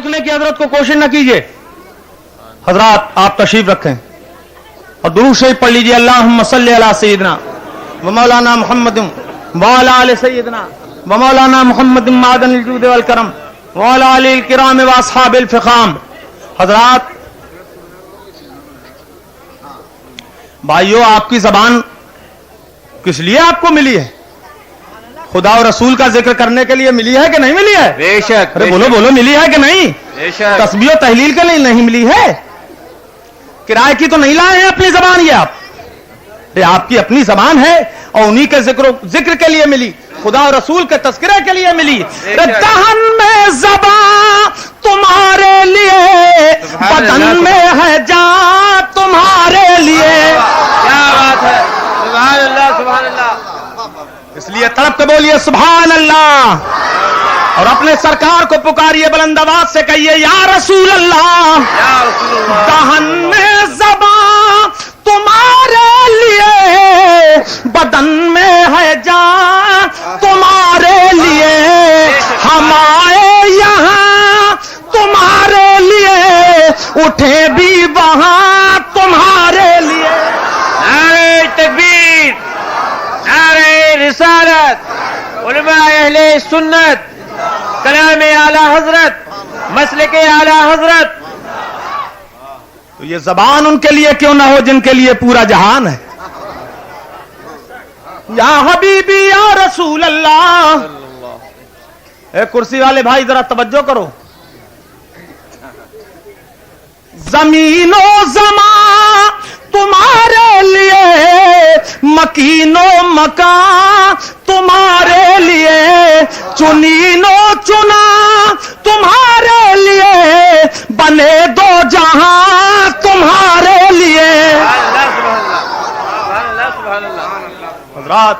روکنے کی حضرت کو کوشش نہ کیجیے. حضرات آپ تشریف رکھیں اور درود شریف پڑھ لیجیے. اللہم صلی علی سیدنا و مولانا محمد وعلی آل سیدنا و مولانا محمد معدن الجود والکرم وعلی آل الکرام و اصحاب الفخام. حضرات بھائیو، آپ کی زبان کس لیے آپ کو ملی ہے؟ خدا اور رسول کا ذکر کرنے کے لیے ملی ہے کہ نہیں ملی ہے؟ بے شک. ارے بولو بولو، ملی ہے کہ نہیں؟ بے شک. تسبیح و تحلیل کے لیے نہیں ملی ہے؟ کرائے کی تو نہیں لائے ہیں اپنی زبان. یہ آپ کی اپنی زبان ہے اور انہی کے ذکر کے لیے ملی، خدا اور رسول کے تذکرے کے لیے ملی. دہن میں زبان تمہارے لیے، بدن میں ہے جان تمہارے لیے. کیا بات ہے. سبحان اللہ سبحان اللہ. اس لیے تڑپ کے بولیے سبحان اللہ اور اپنے سرکار کو پکاریے، بلند آواز سے کہیے یا رسول اللہ. یا رسول اللہ. دہن میں زبان تمہارے لیے، بدن میں ہے جان تمہارے لیے. ہم آئے یہاں تمہارے لیے، اٹھے بھی وہاں تمہارے لیے. نعرہ تکبیر، نعرہ رسالت، علماء اہل سنت، کلام اعلی حضرت، مسلک اعلی حضرت. تو یہ زبان ان کے لیے کیوں نہ ہو جن کے لیے پورا جہان ہے. یا حبیبی یا رسول اللہ. اے کرسی والے بھائی ذرا توجہ کرو. زمین و زمان تمہارے لیے، مکین و مکان تمہارے لیے، چنین و چنا تمہارے لیے، بنے دو جہاں تمہارے لیے. حضرات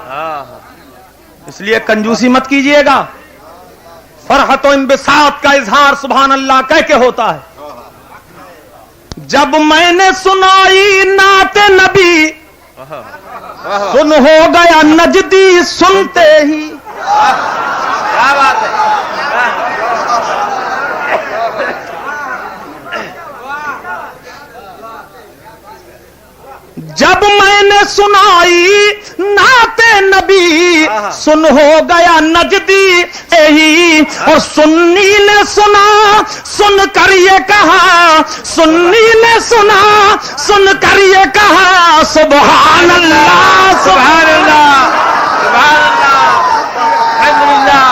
اس لیے کنجوسی مت کیجئے گا. فرحت و انبساط کا اظہار سبحان اللہ کہہ کے ہوتا ہے. جب میں نے سنائی نعت نبی، سن ہو گیا نجدی سنتے ہی. کیا بات ہے. جب میں نے سنائی نعت نبی، سن ہو گیا نجدی یہی. اور سنی نے سنا سن کر یہ کہا، سنی نے سنا سن کر یہ کہا سبحان اللہ سبحان اللہ سبحان اللہ. الحمدللہ.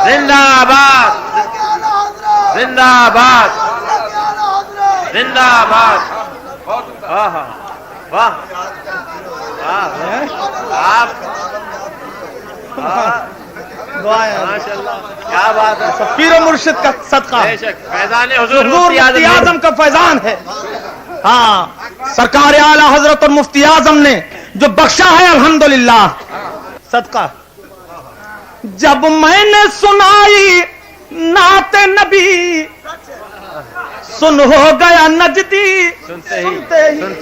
زندہ آباد زندہ آباد زندہ آباد. واہ واہ. آپ ماشاء اللہ کیا بات ہے. پیر و مرشد کا صدقہ، بے شک فیضان حضور حضور مفتی اعظم کا فیضان ہے. ہاں، سرکار اعلی حضرت اور مفتی اعظم نے جو بخشا ہے الحمدللہ صدقہ. جب میں نے سنائی نعت نبی، سن ہو گیا نجدی سنتے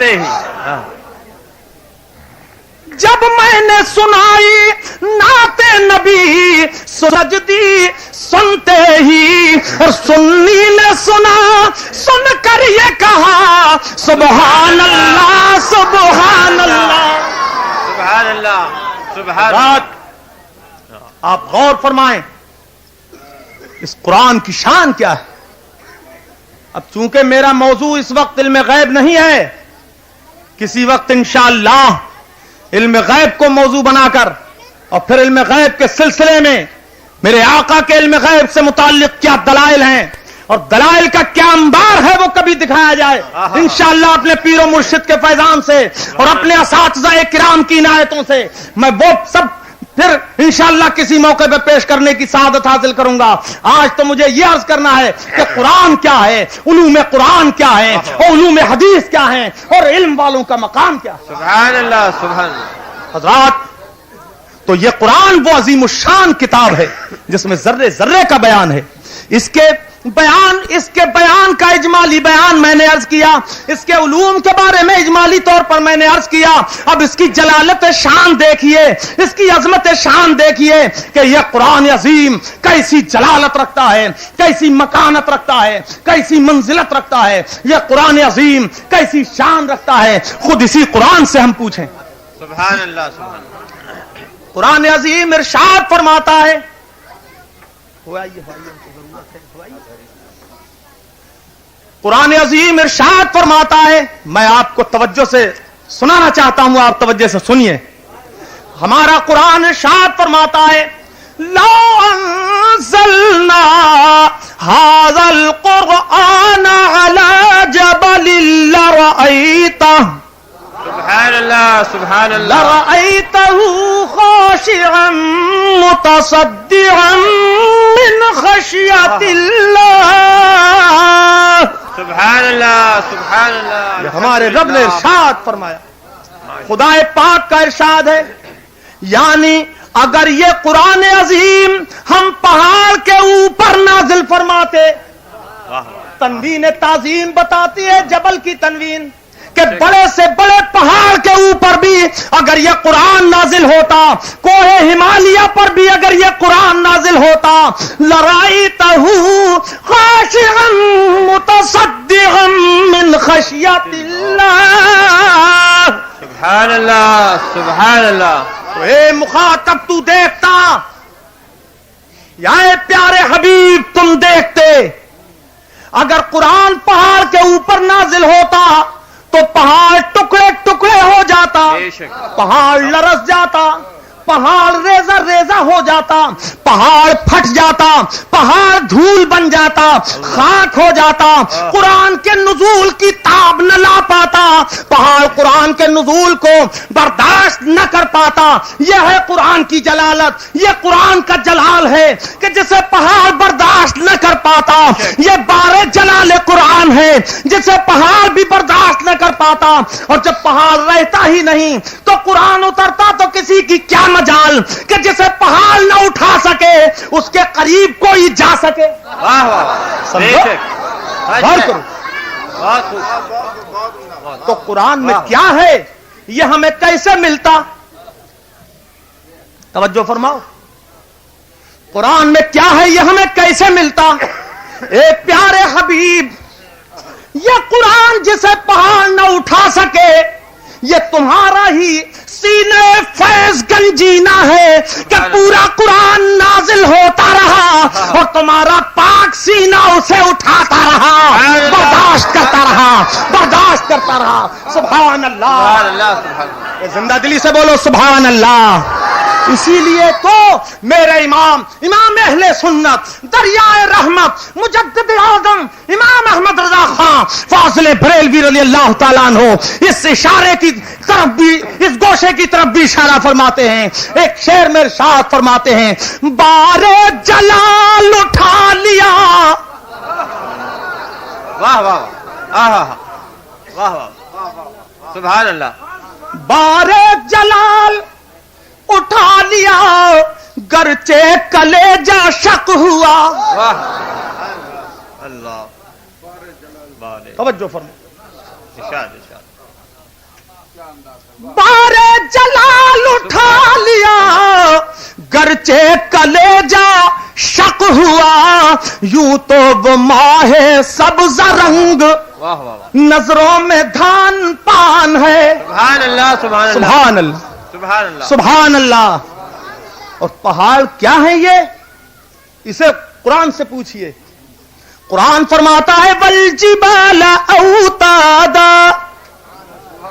ہی. جب میں نے سنائی نعت نبی، سجدی سنتے ہی. اور سنی نے سنا سن کر یہ کہا سبحان اللہ سبحان اللہ سبحان اللہ سبحان اللہ. آپ غور فرمائیں اس قرآن کی شان کیا ہے. اب چونکہ میرا موضوع اس وقت علم غیب نہیں ہے، کسی وقت انشاءاللہ علم غیب کو موضوع بنا کر اور پھر علم غیب کے سلسلے میں میرے آقا کے علم غیب سے متعلق کیا دلائل ہیں اور دلائل کا کیا انبار ہے وہ کبھی دکھایا جائے انشاءاللہ اپنے پیر و مرشد کے فیضان سے اور اپنے اساتذہ کرام کی عنایتوں سے. میں وہ سب پھر انشاءاللہ کسی موقع پہ پیش کرنے کی سعادت حاصل کروں گا. آج تو مجھے یہ عرض کرنا ہے کہ قرآن کیا ہے، علوم قرآن کیا ہے اور علوم حدیث کیا ہے اور علم والوں کا مقام کیا ہے. سبحان اللہ سبحان اللہ. حضرات تو یہ قرآن وہ عظیم الشان کتاب ہے جس میں ذرے ذرے کا بیان ہے. اس کے بیان کا اجمالی بیان میں نے عرض کیا، اس کے علوم کے بارے میں اجمالی طور پر میں نے عرض کیا. اب اس کی جلالت شان دیکھیے، اس کی عظمت شان دیکھیے کہ یہ قرآن عظیم کیسی جلالت رکھتا ہے، کیسی مکانت رکھتا ہے، کیسی منزلت رکھتا ہے. یہ قرآن عظیم کیسی شان رکھتا ہے، خود اسی قرآن سے ہم پوچھیں. سبحان اللہ سبحان اللہ. قرآن عظیم ارشاد فرماتا ہے، قرآن عظیم ارشاد فرماتا ہے، میں آپ کو توجہ سے سنانا چاہتا ہوں، آپ توجہ سے سنیے. ہمارا قرآن ارشاد فرماتا ہے، لو انزلنا هذا القرآن على جبل لرأيته سبحان اللہ سبحان اللہ. لرأيته خاشعا متصدعا من خشية الله. سبحان اللہ سبحان اللہ. یہ ہمارے رب نے ارشاد فرمایا، خدا پاک کا ارشاد ہے. یعنی اگر یہ قرآن عظیم ہم پہاڑ کے اوپر نازل فرماتے، تنوین تعظیم بتاتی ہے جبل کی تنوین، کہ بڑے سے بڑے پہاڑ کے اوپر بھی اگر یہ قرآن نازل ہوتا، کوہ ہمالیہ پر بھی اگر یہ قرآن نازل ہوتا، لرأيته خاشعا متصدعا من خشیت اللہ. سبحان اللہ سبحان اللہ. تو اے مخاطب تو دیکھتا، یا اے پیارے حبیب تم دیکھتے، اگر قرآن پہاڑ کے اوپر نازل ہوتا تو پہاڑ ٹکڑے ٹکڑے ہو جاتا، پہاڑ لرز جاتا، پہاڑ ریزہ ریزہ ہو جاتا، پہاڑ پھٹ جاتا، پہاڑ دھول بن جاتا، خاک ہو جاتا، قرآن کے نزول کی تاب نہ لا پاتا، پہاڑ قرآن کے نزول کو برداشت نہ کر پاتا. یہ ہے قرآن کی جلالت، یہ قرآن کا جلال ہے کہ جسے پہاڑ برداشت نہ کر پاتا. یہ بارے جلال قرآن ہے جسے پہاڑ بھی برداشت نہ کر پاتا. اور جب پہاڑ رہتا ہی نہیں تو قرآن اترتا تو کسی کی کیا مجال کہ جسے پہاڑ نہ اٹھا سکے اس کے قریب کوئی جا سکے. واہ واہ. سمجھو، غور کرو. تو قرآن میں کیا ہے، یہ ہمیں کیسے ملتا؟ توجہ فرماؤ. قرآن میں کیا ہے، یہ ہمیں کیسے ملتا؟ اے پیارے حبیب، یہ قرآن جسے پہاڑ نہ اٹھا سکے، یہ تمہارا ہی سینے فیض گنجینا ہے کہ پورا قرآن نازل ہوتا رہا اور تمہارا پاک سینہ اسے اٹھاتا رہا، برداشت کرتا رہا، برداشت کرتا رہا. سبحان اللہ. سبحان اللہ سبحان اللہ. زندہ دلی سے بولو سبحان اللہ. اسی لیے تو میرے امام اہل سنت، دریائے رحمت، مجدد اعظم امام احمد رضا خان فاضل بریلوی رضی اللہ تعالیٰ عنہ اس اشارے کی طرف بھی، اس گوشے کی طرف بھی اشارہ فرماتے ہیں. ایک شعر میں ارشاد فرماتے ہیں، بارے جلال اٹھا لیا. واہ واہ واہ واہ واہ. سبحان اللہ. بارے جلال اٹھا لیا گرچہ کلیجہ شک ہوا. واہ اللہ. توجہ فرمائیں. ارشاد ارشاد. بارے جلال اٹھا لیا گرچہ کلیجہ شک ہوا، یوں تو وہ ماہ سبز رنگ واہ واہ. نظروں میں دھان پان ہے. سبحان اللہ سبحان اللہ. سبحان اللہ سبحان اللہ. سبحان اللہ. اور پہاڑ کیا ہے، یہ اسے قرآن سے پوچھئے. قرآن فرماتا ہے والجبال اوتادا.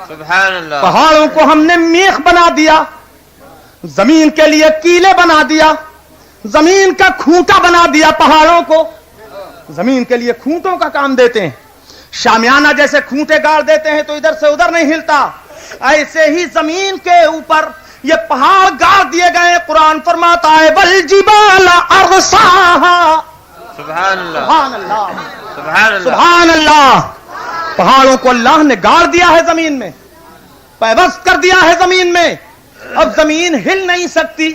سبحان اللہ. پہاڑوں کو ہم نے میخ بنا دیا، زمین کے لیے کیلے بنا دیا، زمین کا کھوٹا بنا دیا. پہاڑوں کو زمین کے لیے کھوٹوں کا کام دیتے ہیں. شامیانہ جیسے کھوٹے گاڑ دیتے ہیں تو ادھر سے ادھر نہیں ہلتا، ایسے ہی زمین کے اوپر یہ پہاڑ گاڑ دیے گئے. قرآن فرماتا ہے والجبال ارساہا. سبحان اللہ. سبحان اللہ. سبحان اللہ. سبحان اللہ. پہاڑوں کو اللہ نے گاڑ دیا ہے زمین میں، پیوست کر دیا ہے زمین میں. اب زمین ہل نہیں سکتی.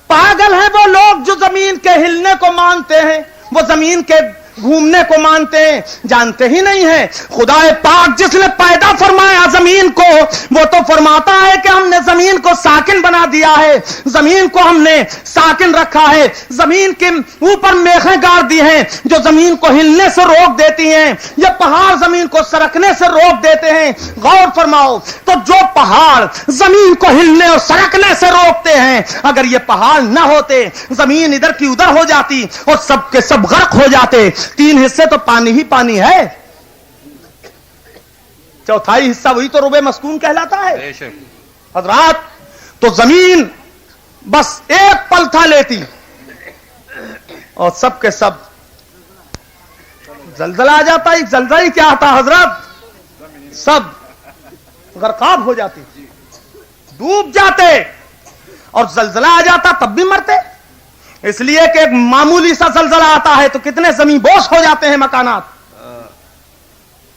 پاگل ہیں وہ لوگ جو زمین کے ہلنے کو مانتے ہیں. وہ زمین کے گھومنے کو مانتے ہیں، جانتے ہی نہیں ہیں خدا پاک جس نے پیدا فرمایا زمین کو، وہ تو فرماتا ہے کہ ہم نے زمین کو ساکن بنا دیا ہے، زمین کو ہم نے ساکن رکھا ہے، زمین کے اوپر میخیں گاڑ دی ہیں جو زمین کو ہلنے سے روک دیتی ہیں، یہ پہاڑ زمین کو سرکنے سے روک دیتے ہیں۔ غور فرماؤ، تو جو پہاڑ زمین کو ہلنے اور سرکنے سے روکتے ہیں، اگر یہ پہاڑ نہ ہوتے زمین ادھر کی ادھر ہو جاتی اور سب کے سب غرق ہو جاتے۔ 3 حصے تو پانی ہی پانی ہے، چوتھائی حصہ وہی تو ربع مسکون کہلاتا ہے۔ حضرات، تو زمین بس ایک پل تھا لیتی اور سب کے سب زلزلہ آ جاتا۔ ایک زلزلہ ہی کیا آتا حضرت، سب غرقاب ہو جاتے، ڈوب جاتے، اور زلزلہ آ جاتا تب بھی مرتے، اس لیے کہ ایک معمولی سا زلزلہ آتا ہے تو کتنے زمین بوس ہو جاتے ہیں مکانات،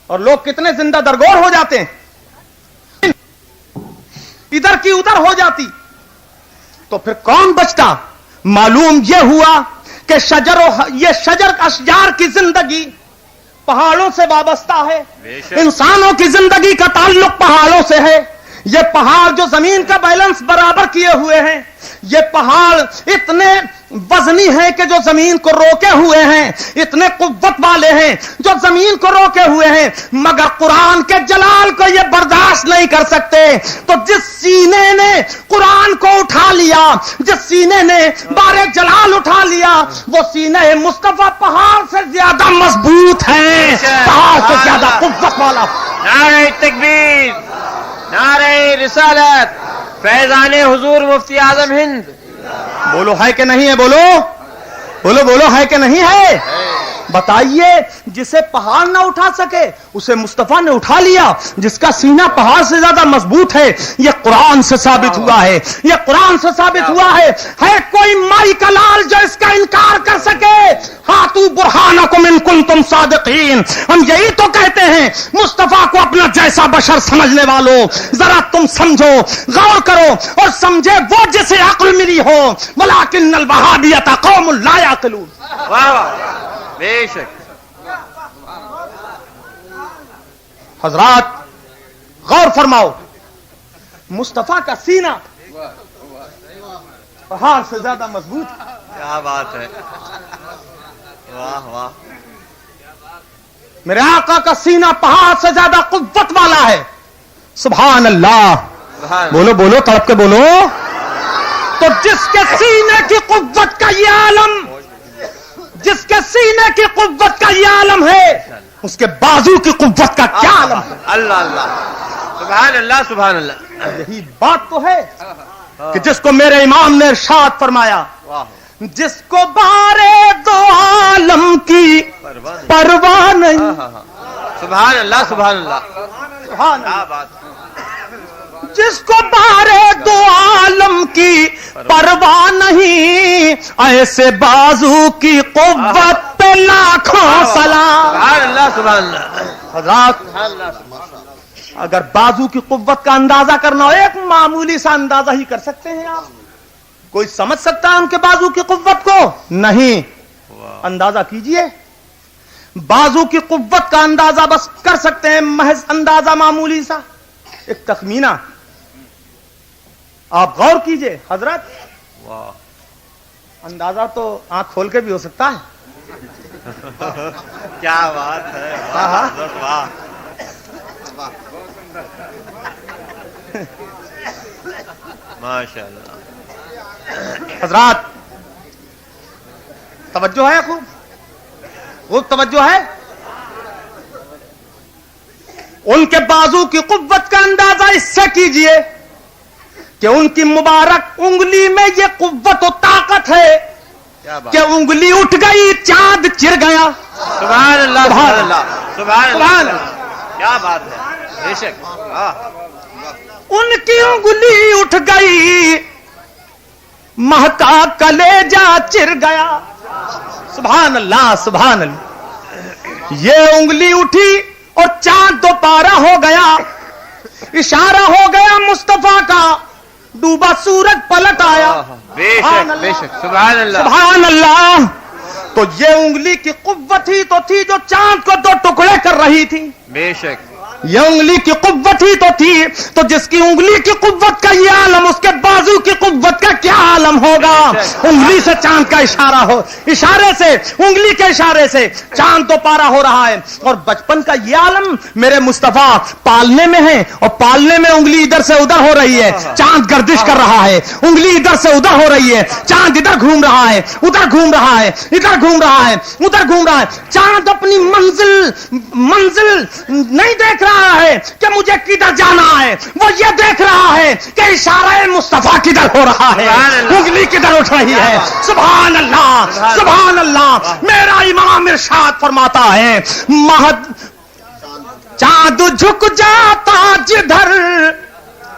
اور لوگ کتنے زندہ درگور ہو جاتے ہیں، ادھر کی ادھر ہو جاتی، تو پھر کون بچتا؟ معلوم یہ ہوا کہ یہ شجر اشجار کی زندگی پہاڑوں سے وابستہ ہے، انسانوں کی زندگی کا تعلق پہاڑوں سے ہے۔ یہ پہاڑ جو زمین کا بیلنس برابر کیے ہوئے ہیں، یہ پہاڑ اتنے وزنی ہیں کہ جو زمین کو روکے ہوئے ہیں، اتنے قوت والے ہیں جو زمین کو روکے ہوئے ہیں، مگر قرآن کے جلال کو یہ برداشت نہیں کر سکتے۔ تو جس سینے نے قرآن کو اٹھا لیا، جس سینے نے بار جلال اٹھا لیا، وہ سینے مصطفیٰ پہاڑ سے زیادہ مضبوط ہے، پہاڑ سے زیادہ قوت والا۔ نعرہ تکبیر، نعرہ رسالت، فیضان حضور مفتی اعظم ہند۔ بولو ہے کہ نہیں ہے؟ بولو بولو بولو، ہے کہ نہیں ہے؟ بتائیے، جسے پہاڑ نہ اٹھا سکے اسے مصطفیٰ نے اٹھا لیا، جس کا سینہ پہاڑ سے زیادہ مضبوط ہے۔ یہ قرآن سے ثابت ہوا ہے، یہ قرآن سے ثابت ہوا ہے۔ ہے کوئی مائی کا لال جو اس کا انکار کر سکے؟ ہاتھو برہانکم ان کنتم صادقین۔ ہم یہی تو کہتے ہیں، مصطفیٰ کو اپنا جیسا بشر سمجھنے والوں، ذرا تم سمجھو، غور کرو اور سمجھے وہ جسے عقل ملی ہو، ولکن الوہابیۃ قوم لا یعقلون۔ واہ واہ، بے شک۔ حضرات غور فرماؤ، مصطفیٰ کا سینہ پہاڑ سے زیادہ مضبوط ہے۔ کیا بات ہے، واہ واہ۔ میرے آقا کا سینہ پہاڑ سے زیادہ قوت والا ہے۔ سبحان اللہ، بولو بولو، تڑپ کے بولو۔ تو جس کے سینے کی قوت کا یہ عالم، جس کے سینے کی قوت کا یہ عالم ہے، اس کے بازو کی قوت کا کیا عالم ہے؟ اللہ اللہ، سبحان اللہ سبحان اللہ۔ یہی بات تو ہے کہ جس کو میرے امام نے ارشاد فرمایا، جس کو بارے دو عالم کی پرواہ نہیں۔ سبحان اللہ سبحان اللہ، سبحان کیا اللہ۔ بات۔ جس کو بارے دو عالم کی پرواہ نہیں، ایسے بازو کی قوت پہ لاکھوں سلام۔ سبحان اللہ سبحان اللہ۔ حضرات، اگر بازو کی قوت کا اندازہ کرنا ہو، ایک معمولی سا اندازہ ہی کر سکتے ہیں آپ۔ کوئی سمجھ سکتا ہے ان کے بازو کی قوت کو؟ نہیں۔ اندازہ کیجئے، بازو کی قوت کا اندازہ بس کر سکتے ہیں، محض اندازہ معمولی سا، ایک تخمینہ۔ آپ غور کیجئے حضرت، اندازہ تو آنکھ کھول کے بھی ہو سکتا ہے۔ کیا بات ہے، ہاں۔ واہ۔ ماشاء اللہ۔ حضرات توجہ ہے، خوب توجہ ہے۔ ان کے بازو کی قوت کا اندازہ اس سے کیجئے کہ ان کی مبارک انگلی میں یہ قوت و طاقت ہے کہ انگلی اٹھ گئی چاند چر گیا۔ سبحان اللہ سبحان اللہ سبحان اللہ، کیا بات ہے، بے شک۔ ان کی انگلی اٹھ گئی، مہکا کلیجہ چر گیا۔ سبحان اللہ سبحان اللہ۔ یہ انگلی اٹھی اور چاند دوپارہ ہو گیا، اشارہ ہو گیا مصطفیٰ کا، ڈوبا سورج پلٹ آیا۔ بے شک بے شک، سبحان اللہ سبحان اللہ۔ تو یہ انگلی کی قوت ہی تو تھی جو چاند کو 2 ٹکڑے کر رہی تھی. بے شک یہ انگلی کی قوت ہی تو تھی. تو جس کی انگلی کی قوت کا یہ عالم، اس کے بازو کی قوت کا کیا عالم ہوگا. انگلی سے چاند کا اشارہ ہو، اشارے سے، انگلی کے اشارے سے چاند تو پارا ہو رہا ہے. اور بچپن کا یہ عالم میرے مصطفیٰ پالنے میں ہے، اور پالنے میں انگلی ادھر سے ادھر ہو رہی ہے، چاند گردش کر رہا ہے. انگلی ادھر سے ادھر ہو رہی ہے، چاند ادھر گھوم رہا ہے، ادھر گھوم رہا ہے، ادھر گھوم رہا ہے، ادھر گھوم رہا ہے. چاند اپنی منزل نہیں دیکھ رہا ہے کہ مجھے کدھر جانا ہے، وہ یہ دیکھ رہا ہے کہ اشارہ مصطفیٰ کدھر ہو رہا ہے، انگلی کدھر اٹھ رہی ہے. سبحان اللہ، سبحان اللہ. میرا امام ارشاد فرماتا ہے مہد چاند جھک جاتا جدھر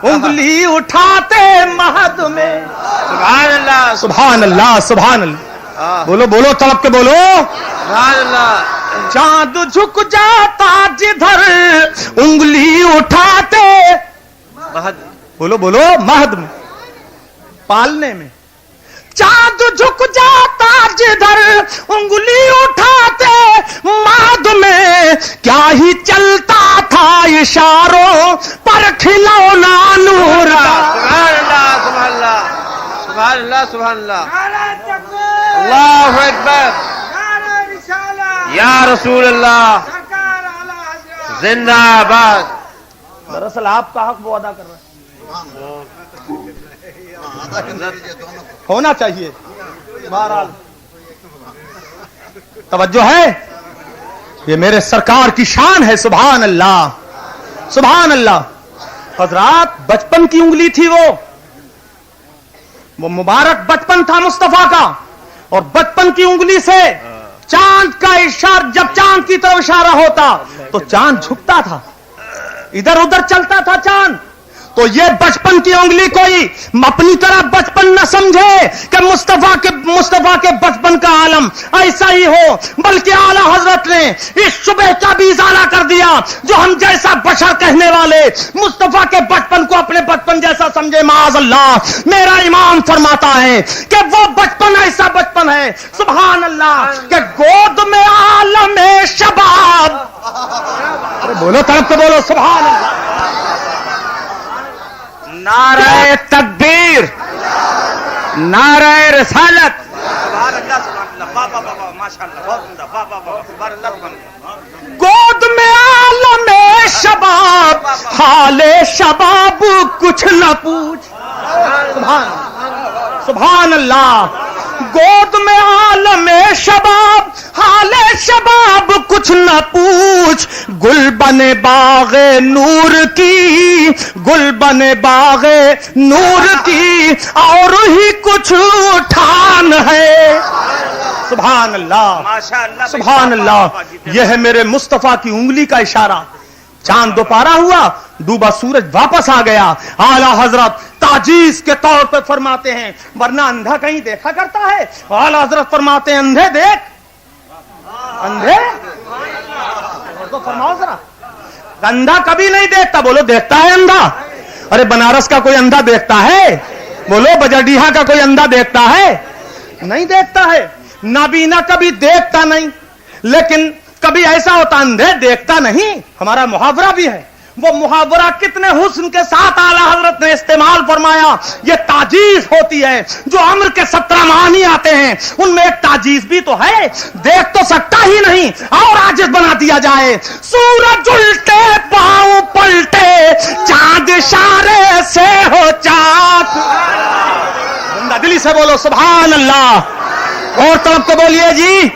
انگلی اٹھاتے مہد میں. سبحان اللہ سبحان اللہ، سبحان اللہ. بولو بولو، تڑپ کے بولو. سبحان اللہ. چاند جھک جاتا جدھر انگلی اٹھاتے، بولو بولو، مہد میں، پالنے میں. چاند جھک جاتا جدھر انگلی اٹھاتے مہد میں، کیا ہی چلتا تھا اشاروں پر کھلونا نور. سبحان اللہ سبحان اللہ سبحان اللہ سبحان اللہ. اللہ اکبر. یا رسول اللہ زندہ آباد. دراصل آپ کا حق وہ ادا کر رہے ہونا چاہیے. بہرحال توجہ ہے، یہ میرے سرکار کی شان ہے. سبحان اللہ، سبحان اللہ. حضرات بچپن کی انگلی تھی، وہ مبارک بچپن تھا مصطفیٰ کا. اور بچپن کی انگلی سے چاند کا اشارہ، جب چاند کی طرف اشارہ ہوتا تو چاند جھکتا تھا، ادھر ادھر چلتا تھا چاند. تو یہ بچپن کی انگلی کوئی اپنی طرح بچپن نہ سمجھے کہ مصطفیٰ کے بچپن کا عالم ایسا ہی ہو، بلکہ اعلی حضرت نے اس شبہ کا بھی ازالہ کر دیا جو ہم جیسا بشر کہنے والے مصطفیٰ کے بچپن کو اپنے بچپن جیسا سمجھے. معاذ اللہ. میرا امام فرماتا ہے کہ وہ بچپن ایسا بچپن ہے سبحان اللہ کہ گود میں عالم شباب. بولو طرف تو بولو سبحان اللہ. نعرہ تکبیر، نعرہ رسالت. سبحان اللہ سبحان اللہ. واہ واہ واہ ماشاءاللہ. بہت عمدہ. واہ واہ واہ سبحان اللہ سبحان اللہ. گود میں عالم شباب، حال شباب کچھ نہ پوچھ. سبحان اللہ. گود میں عالم شباب، حال شباب کچھ نہ پوچھ. گل بنے باغ نور کی، گل بنے باغ نور کی، اور ہی کچھ ٹھان ہے. سبحان اللہ، سبحان اللہ. یہ ہے میرے مصطفیٰ کی انگلی کا اشارہ. چاند دوپہرا ہوا، ڈوبا سورج واپس آ گیا. اعلی حضرت تاجیز کے طور پہ فرماتے ہیں، ورنہ اندھا کہیں دیکھا کرتا ہے. اعلی حضرت فرماتے ہیں اندھے دیکھ، اندھے تو فرماؤ ذرا. اندھا کبھی نہیں دیکھتا، بولو دیکھتا ہے اندھا. ارے بنارس کا کوئی اندھا دیکھتا ہے؟ بولو بجڈیہا کا کوئی اندھا دیکھتا ہے؟ نہیں دیکھتا ہے. نابینا کبھی دیکھتا نہیں، لیکن کبھی ایسا ہوتا اندھے دیکھتا نہیں. ہمارا محاورہ بھی ہے، وہ محاورہ کتنے حسن کے ساتھ اعلی حضرت نے استعمال فرمایا. یہ تاجیز ہوتی ہے. جو امر کے 17 معانی آتے ہیں ان میں ایک تاجیز بھی تو ہے. دیکھ تو سکتا ہی نہیں اور عاجز بنا دیا جائے. سورج الٹے پاؤں پلٹے، چاند اشارے سے ہو چاک. زندہ دلی سے بولو سبحان اللہ. اور طرف کو بولیے جی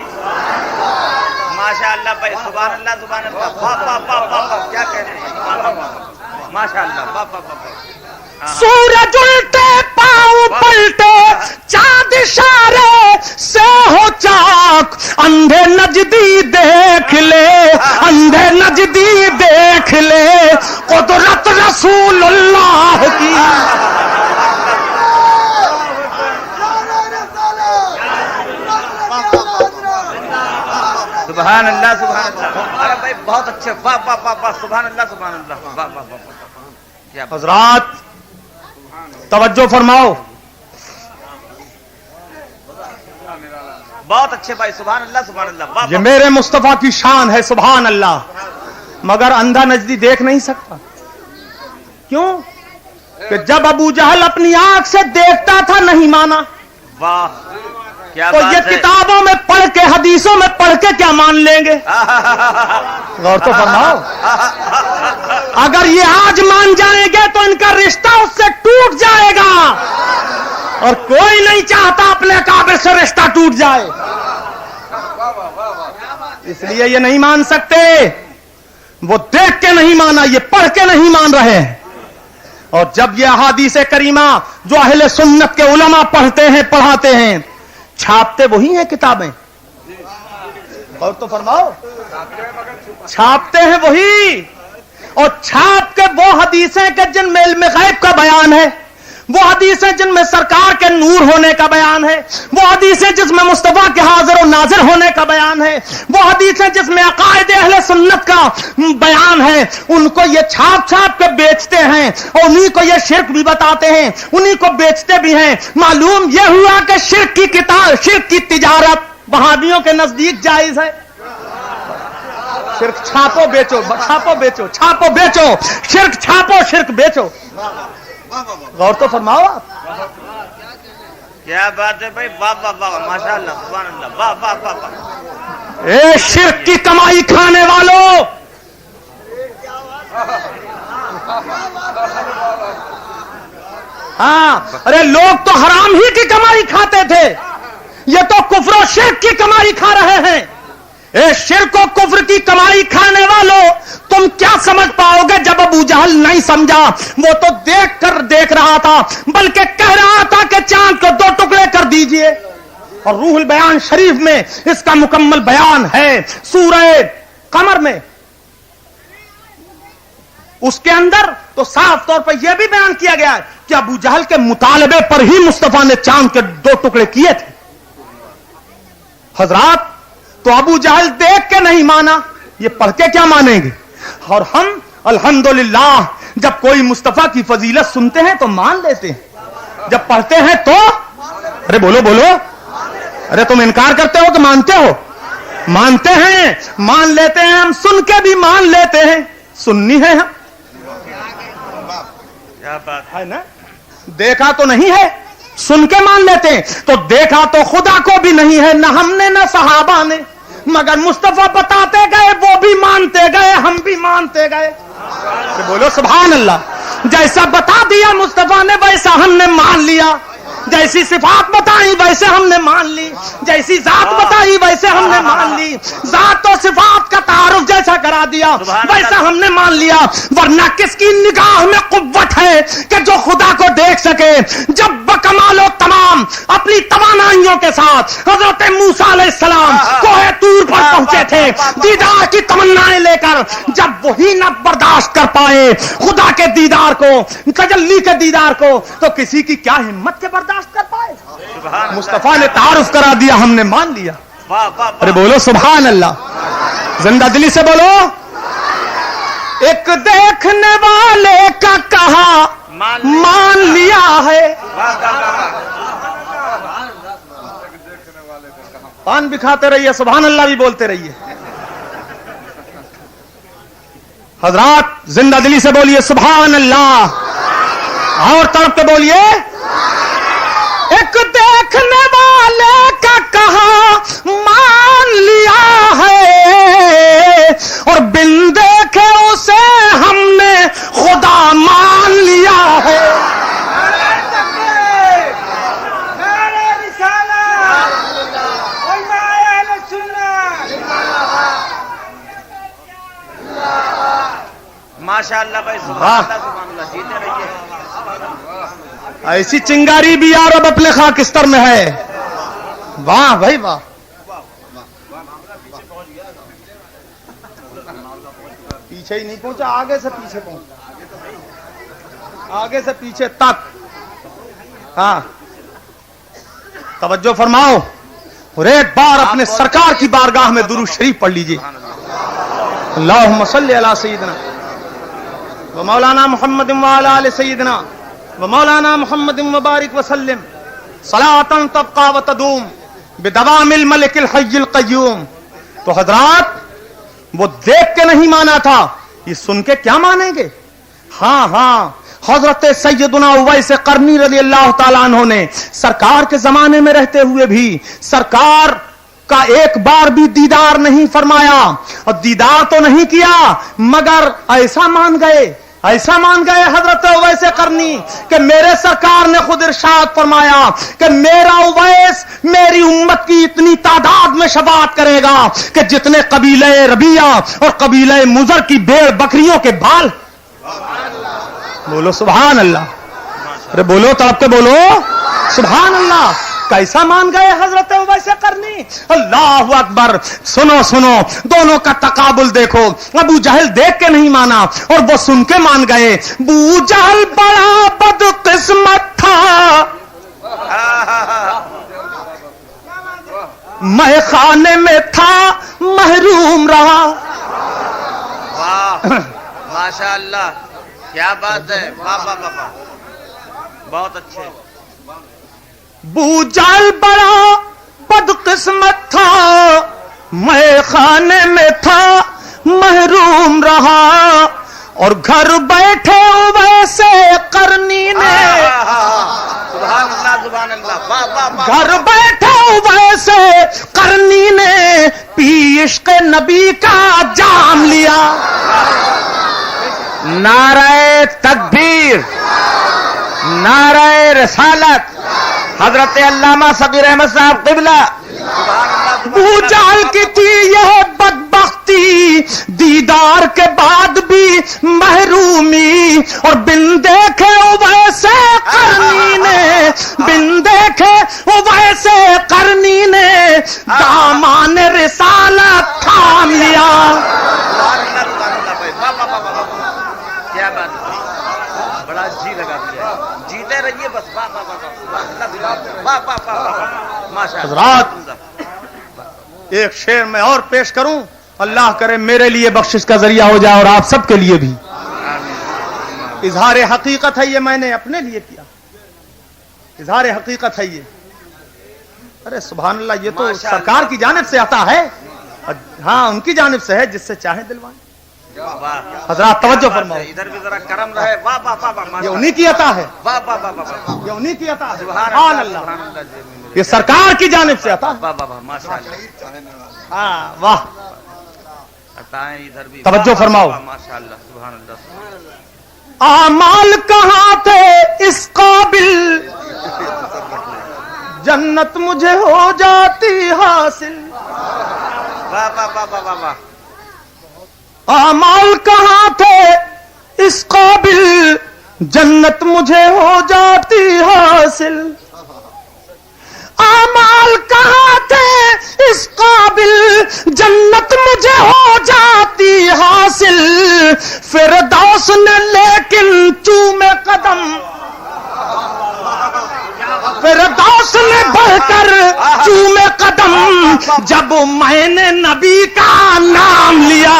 ماشاءاللہ بھائی. سبحان اللہ سبحان اللہ. واہ واہ واہ واہ. کیا کہہ رہے ہیں ماشاءاللہ. واہ واہ واہ. سورج الٹے پاؤں پلٹے، چاند اشارے سے ہو چاک. اندھے نجدی دیکھ لے، اندھے نجدی دیکھ لے قدرت رسول اللہ کی. سبحان اللہ سبحان اللہ. ارے بھائی بہت اچھے. واہ واہ واہ واہ. سبحان اللہ سبحان اللہ. واہ واہ واہ. حضرات توجہ فرماؤ. بہت اچھے بھائی، سبحان اللہ سبحان اللہ، واہ یہ میرے مصطفیٰ کی شان ہے، سبحان اللہ. مگر اندھا نجدی دیکھ نہیں سکتا. کیوں؟ کہ جب ابو جہل اپنی آنکھ سے دیکھتا تھا نہیں مانا. واہ کیا تو بات یہ ہے. کتابوں میں پڑھ کے، حدیثوں میں پڑھ کے کیا مان لیں گے؟ غور تو فرماؤ. اگر یہ آج مان جائیں گے تو ان کا رشتہ اس سے ٹوٹ جائے گا، اور کوئی نہیں چاہتا اپنے کعبے سے رشتہ ٹوٹ جائے. اس لیے یہ نہیں مان سکتے. وہ دیکھ کے نہیں مانا، یہ پڑھ کے نہیں مان رہے ہیں. اور جب یہ احادیث کریمہ جو اہل سنت کے علماء پڑھتے ہیں، پڑھاتے ہیں، چھاپتے وہی ہیں کتابیں. اور تو فرماؤ، چھاپتے ہیں وہی، اور چھاپ کے وہ حدیثیں کہ جن میں علم غیب کا بیان ہے، وہ حدیثیں جن میں سرکار کے نور ہونے کا بیان ہے، وہ حدیثیں جس میں مصطفیٰ کے حاضر و ناظر ہونے کا بیان ہے، وہ حدیثیں جس میں عقائد اہل سنت کا بیان ہے، ان کو یہ چھاپ چھاپ کے بیچتے ہیں، اور انہی کو یہ شرک بھی بتاتے ہیں، انہی کو بیچتے بھی ہیں. معلوم یہ ہوا کہ شرک کی کتاب، شرک کی تجارت وہابیوں کے نزدیک جائز ہے. شرک چھاپو بیچو، چھاپو بیچو، چھاپو بیچو، شرک چھاپو، شرک بیچو. غور تو فرماؤ آپ. کیا بات ہے بھائی، واہ واہ واہ، ماشاء اللہ سبحان اللہ، واہ واہ واہ واہ. اے شرک کی کمائی کھانے والوں، ہاں ارے لوگ تو حرام ہی کی کمائی کھاتے تھے، یہ تو کفر و شرک کی کمائی کھا رہے ہیں. اے شرک و کفر کی کمائی کھانے والوں، تم کیا سمجھ پاؤ گے جب ابو جہل نہیں سمجھا؟ وہ تو دیکھ رہا تھا، بلکہ کہہ رہا تھا کہ چاند کو 2 ٹکڑے کر دیجئے. اور روح البیان شریف میں اس کا مکمل بیان ہے. سورہ قمر میں اس کے اندر تو صاف طور پر یہ بھی بیان کیا گیا ہے کہ ابو جہل کے مطالبے پر ہی مصطفیٰ نے چاند کے 2 ٹکڑے کیے تھے. حضرات، تو ابو جہل دیکھ کے نہیں مانا، یہ پڑھ کے کیا مانیں گے؟ اور ہم الحمدللہ جب کوئی مصطفیٰ کی فضیلت سنتے ہیں تو مان لیتے ہیں، جب پڑھتے ہیں تو ارے بولو بولو، ارے تم انکار کرتے ہو کہ مانتے ہو؟ مانتے ہیں، مان لیتے ہیں ہم، سن کے بھی مان لیتے ہیں. سننی ہے ہم، کیا بات ہے نا؟ دیکھا تو نہیں ہے، سن کے مان لیتے ہیں. تو دیکھا تو خدا کو بھی نہیں ہے، نہ ہم نے نہ صحابہ نے، مگر مصطفیٰ بتاتے گئے، وہ بھی مانتے گئے، ہم بھی مانتے گئے. بولو سبحان اللہ. جیسا بتا دیا مصطفیٰ نے ویسا ہم نے مان لیا، جیسی صفات بتائی ویسے ہم نے مان لی، جیسی ذات بتائی ویسے ہم نے مان لی، ذات و صفات کا تعارف جیسا کرا دیا ویسا ہم نے مان لیا. ورنہ کس کی نگاہ میں قوت ہے کہ جو خدا کو دیکھ سکے؟ جب بکمال و تمام اپنی توانائیوں کے ساتھ حضرت موسیٰ علیہ السلام کوہ طور پر پہنچے تھے دیدار کی تمنائیں لے کر، جب وہی نہ برداشت کر پائے خدا کے دیدار کو، تجلی کے دیدار کو، تو کسی کی کیا ہمت کے برداشت کر پائے؟ مصطفیٰ نے تعارف کرا دیا، ہم نے مان لیا. ارے بولو سبحان اللہ، زندہ دلی سے بولو. ایک دیکھنے والے کا کہا مان لیا ہے. پان بھی کھاتے رہیے، سبحان اللہ بھی بولتے رہیے. حضرات زندہ دلی سے بولیے سبحان اللہ، اور طرف پہ بولیے. ایک دیکھنے والے کا کہا مان لیا ہے، اور بن دیکھے اسے ہم نے خدا مان لیا ہے. ماشاء اللہ بھائی، سبحان اللہ سبحان اللہ، جیتے رہیے. ایسی چنگاری بھی یار اب اپنے خاکستر میں ہے. واہ بھائی واہ. پیچھے ہی نہیں پہنچا، آگے سے پیچھے پہنچا، آگے سے پیچھے تک. ہاں توجہ فرماؤ، اور ایک بار اپنے سرکار کی بارگاہ میں درود شریف پڑھ لیجیے. اللہم صلی علی سیدنا و مولانا محمد وعلی آل سیدنا و مولانا محمد مبارک وسلم صلاۃ تبقى وتدوم بدوام الملک الحی القیوم. تو حضرات وہ دیکھ کے نہیں مانا تھا, یہ سن کے کیا مانیں گے؟ ہاں ہاں, حضرت سیدنا اویس قرنی رضی اللہ تعالیٰ عنہ نے سرکار کے زمانے میں رہتے ہوئے بھی سرکار کا ایک بار بھی دیدار نہیں فرمایا, اور دیدار تو نہیں کیا مگر ایسا مان گئے حضرت اویس قرنی کہ میرے سرکار نے خود ارشاد فرمایا کہ میرا اویس میری امت کی اتنی تعداد میں شفاعت کرے گا کہ جتنے قبیلہ ربیہ اور قبیلہ مضر کی بھیڑ بکریوں کے بال. بولو سبحان اللہ, ارے بولو تڑپ کے بولو سبحان اللہ. کیسا مان گئے حضرت اویس قرنی؟ اللہ اکبر. سنو سنو, دونوں کا تقابل دیکھو. ابو جہل دیکھ کے نہیں مانا اور وہ سن کے مان گئے. ابو جہل بڑا بدقسمت تھا, میں خانے میں تھا محروم رہا. واہ ماشاء اللہ, کیا بات ہے, واہ واہ واہ, بہت اچھے. ابو جہل بڑا بدقسمت تھا, میں خانے میں تھا محروم رہا, اور گھر بیٹھے ویسے قرنی نے سبحان اللہ سبحان اللہ, واہ واہ واہ, گھر بیٹھے ویسے قرنی نے پی عشق نبی کا جام لیا. نعرہ تکبیر, نعرہ رسالت, حضرت علامہ صدر احمد صاحب قبلہ. ابو جہل کی تھی یہ بدبختی, دیدار کے بعد بھی محرومی, اور بن دیکھے ویسے قرنی نے, بن دیکھے ویسے قرنی نے دامان رسالت تھام لیا. کیا بات ہے, بڑا جی لگا دیا, جیتے رہیے بس. واہ واہ واہ واہ واہ واہ ماشاء اللہ. حضرات ایک شعر میں اور پیش کروں, اللہ کرے میرے لیے بخشش کا ذریعہ ہو جائے اور آپ سب کے لیے بھی. اظہار حقیقت ہے یہ, میں نے اپنے لیے کیا, اظہار حقیقت ہے یہ. ارے سبحان اللہ, یہ تو سرکار کی جانب سے آتا ہے, ہاں ان کی جانب سے ہے, جس سے چاہے دلوائیں. حضرات توجہ فرماؤ, ادھر بھی ذرا کرم رہے. واہ واہ واہ واہ, یہ انہی کی عطا ہے, واہ واہ واہ واہ, یہ انہی کی عطا ہے. سبحان اللہ, یہ سرکار کی جانب سے عطا ہے. واہ واہ واہ ماشاء اللہ. ہاں واہ, عطائیں ادھر بھی, توجہ فرماؤ. ماشاء اللہ سبحان اللہ. اعمال کہاں تھے اس قابل, جنت مجھے ہو جاتی حاصل. واہ واہ واہ واہ واہ واہ, اعمال کہاں تھے اس قابل, جنت مجھے ہو جاتی حاصل. اعمال کہاں تھے اس قابل, جنت مجھے ہو جاتی حاصل. فردوس نے لیکن چومے قدم, فردوس نے بڑھ کر چومے قدم, جب میں نے نبی کا نام لیا.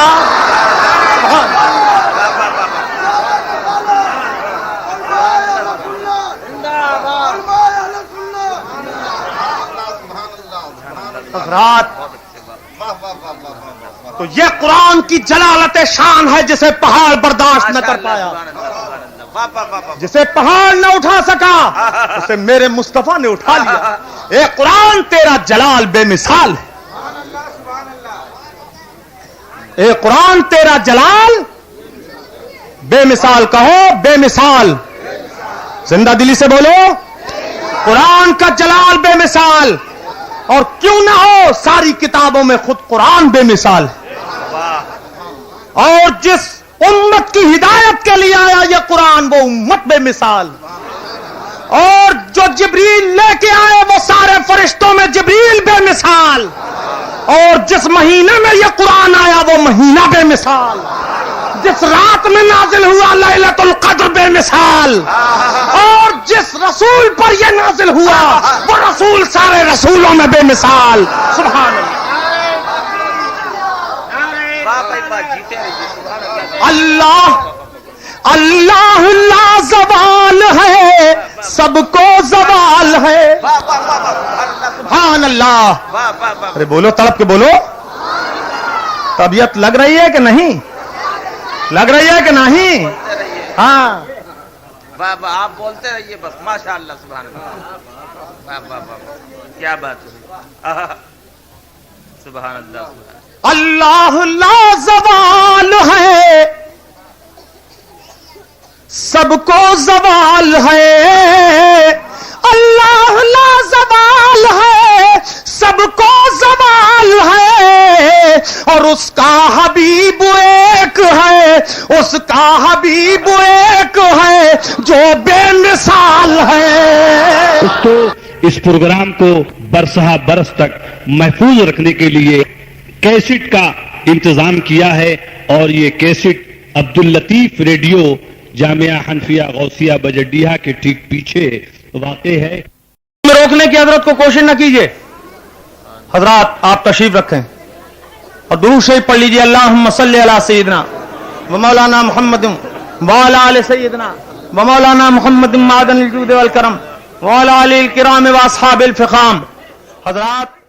حضرات تو یہ قرآن کی جلالت شان ہے جسے پہاڑ برداشت نہ کر پایا, جسے پہاڑ نہ اٹھا سکا اسے میرے مصطفیٰ نے اٹھا لیا. اے قرآن تیرا جلال بے مثال ہے, اے قرآن تیرا جلال بے مثال. کہو بے مثال, زندہ دلی سے بولو, قرآن کا جلال بے مثال. اور کیوں نہ ہو, ساری کتابوں میں خود قرآن بے مثال ہے. اور جس امت کی ہدایت کے لیے آیا یہ قرآن, وہ امت بے مثال. اور جو جبریل لے کے آئے وہ سارے فرشتوں میں جبریل بے مثال. اور جس مہینے میں یہ قرآن آیا وہ مہینہ بے مثال. جس رات میں نازل ہوا لیلۃ القدر بے مثال. اور جس رسول پر یہ نازل ہوا وہ رسول سارے رسولوں میں بے مثال. سبحان اللہ. اللہ اللہ لا زوال ہے سب کو زوال ہے. واہ واہ واہ واہ سبحان اللہ. واہ واہ واہ. ارے بولو, تڑپ کے بولو. طبیعت لگ رہی ہے کہ نہیں؟ لگ رہی ہے کہ نہیں؟ بولتے رہیے. ہاں. واہ واہ, آپ بولتے رہیے بس. ماشاء اللہ, سبحان اللہ. واہ واہ واہ, کیا بات ہے. سبحان اللہ. اللہ لازوال ہے, سب کو زوال ہے. اللہ لازوال ہے, سب کو زوال ہے. اور اس کا حبیب ایک ہے, اس کا حبیب ایک ہے جو بے مثال ہے. اس پروگرام کو برسہ برس تک محفوظ رکھنے کے لیے کیسٹ کا انتظام کیا ہے, اور یہ کیسٹ عبداللطیف ریڈیو جامعہ حنفیہ غوثیہ بجڈیہ کے ٹھیک پیچھے واقع ہے. روکنے کی حضرت کو کوشش نہ کیجیے. حضرات آپ تشریف رکھیں اور درود شریف پڑھ لیجیے. اللہم صلی علی سیدنا و مولانا محمد وعلی آل سیدنا و مولانا محمد معدن الجود والکرم وعلی آل الکرام و اصحاب الفخام. حضرات